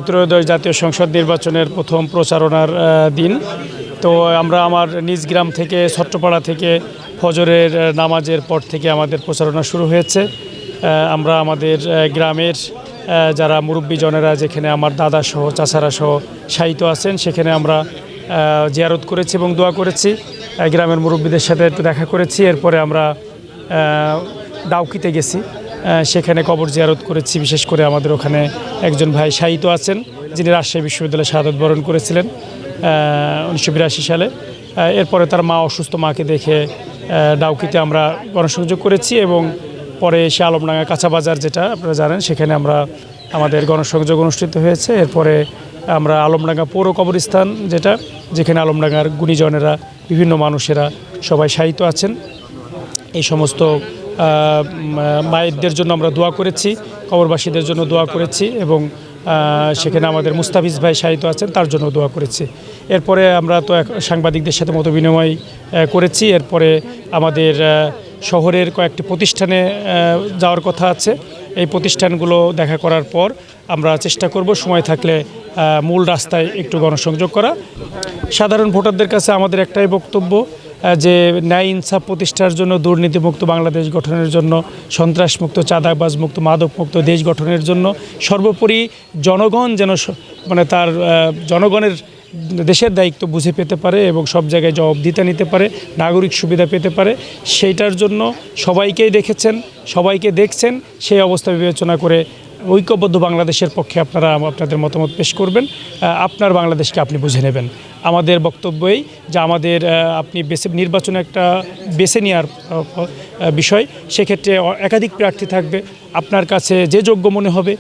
ত্রয়োদশ জাতীয় সংসদ নির্বাচনের প্রথম প্রচারণার দিন। তো আমরা আমার নিজ গ্রাম থেকে ছত্রপাড়া থেকে ফজরের নামাজের পর থেকে আমাদের প্রচারণা শুরু হয়েছে। আমরা আমাদের গ্রামের যারা মুরব্বীজনেরা, যেখানে আমার দাদা সহ চাচারা সহ শায়িত আছেন, সেখানে আমরা জিয়ারত করেছি এবং দোয়া করেছি। গ্রামের মুরব্বীদের সাথে একটু দেখা করেছি। এরপরে আমরা ডাউকিতে গেছি, সেখানে কবর জিয়ারত করেছি। বিশেষ করে আমাদের ওখানে একজন ভাই শায়িত আছেন, যিনি রাজশাহী বিশ্ববিদ্যালয়ে শাহাদাত বরণ করেছিলেন 1982 সালে। এরপরে তার মা অসুস্থ, মাকে দেখে ডাউকিতে আমরা গণসংযোগ করেছি এবং পরে এসে আলমডাঙ্গা কাঁচা বাজার, যেটা আপনারা জানেন, সেখানে আমাদের গণসংযোগ অনুষ্ঠিত হয়েছে। এরপরে আমরা আলমডাঙ্গা পৌর কবরস্থান, যেখানে আলমডাঙ্গার গুণীজনেরা, বিভিন্ন মানুষেরা সবাই শায়িত আছেন, এই সমস্ত মায়েদের জন্য আমরা দোয়া করেছি, কবরবাসীদের জন্য দোয়া করেছি এবং সেখানে আমাদের মুস্তাফিজ ভাই শায়িত আছেন, তার জন্য দোয়া করেছি। এরপরে আমরা তো সাংবাদিকদের সাথে মত বিনিময় করেছি। এরপরে আমাদের শহরের কয়েকটি প্রতিষ্ঠানে যাওয়ার কথা আছে। এই প্রতিষ্ঠানগুলো দেখা করার পর আমরা চেষ্টা করব সময় থাকলে মূল রাস্তায় একটু গণসংযোগ করা। সাধারণ ভোটারদের কাছে আমাদের একটাই বক্তব্য যে ন্যায় ইনসাফ প্রতিষ্ঠার জন্য, দুর্নীতিমুক্ত বাংলাদেশ গঠনের জন্য, সন্ত্রাসমুক্ত, চাঁদাবাজমুক্ত, মাদকমুক্ত দেশ গঠনের জন্য সর্বোপরি জনগণ যেন তার জনগণের দেশের দায়িত্ব বুঝে পেতে পারে এবং সব জায়গায় জবাবদিহিতা নিতে পারে, নাগরিক সুবিধা পেতে পারে, সেইটার জন্য সবাইকেই সবাইকে দেখছেন। সেই অবস্থা বিবেচনা করে ঐক্যবদ্ধ বাংলাদেশের পক্ষে আপনারা আপনাদের মতামত পেশ করবেন। আপনার বাংলাদেশকে আপনি বুঝে নেবেন। আমাদের বক্তব্যই যে আমাদের আপনি নির্বাচনে একটা বেছে নেওয়ার বিষয়, সেক্ষেত্রে একাধিক প্রার্থী থাকবে। আপনার কাছে যে যোগ্য মনে হবে,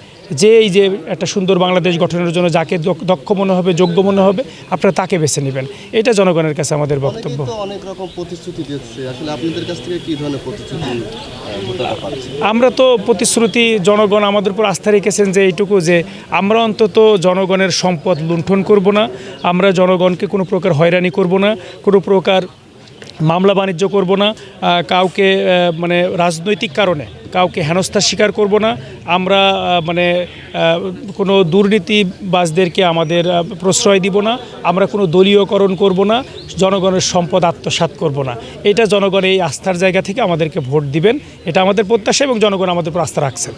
এই যে একটা সুন্দর বাংলাদেশ গঠনের জন্য যাকে দক্ষ মনে হবে, যোগ্য মনে হবে, আপনারা তাকে বেছে নেবেন। এটা জনগণের কাছে আমাদের বক্তব্য। অনেক রকম প্রতিশ্রুতি দিচ্ছে, আসলে আপনাদের কাছ থেকে কি ধরনের প্রতিশ্রুতি? আমরা তো প্রতিশ্রুতি, জনগণ আমাদের উপর আস্থা রেখেছেন যে এইটুকু, যে আমরা অন্তত জনগণের সম্পদ লুণ্ঠন করব না, আমরা জনগণকে কোনো প্রকার হয়রানি করব না, কোনো প্রকার মামলা বাণিজ্য করব না, কাউকে রাজনৈতিক কারণে কাউকে হেনস্থার শিকার করব না, আমরা কোনো দুর্নীতিবাজদেরকে আমাদের প্রশ্রয় দিব না, আমরা কোনো দলীয়করণ করব না, জনগণের সম্পদ আত্মসাৎ করব না। এটা জনগণ এই আস্থার জায়গা থেকে আমাদেরকে ভোট দিবেন, এটা আমাদের প্রত্যাশা এবং জনগণ আমাদের উপর আস্থা রাখছেন।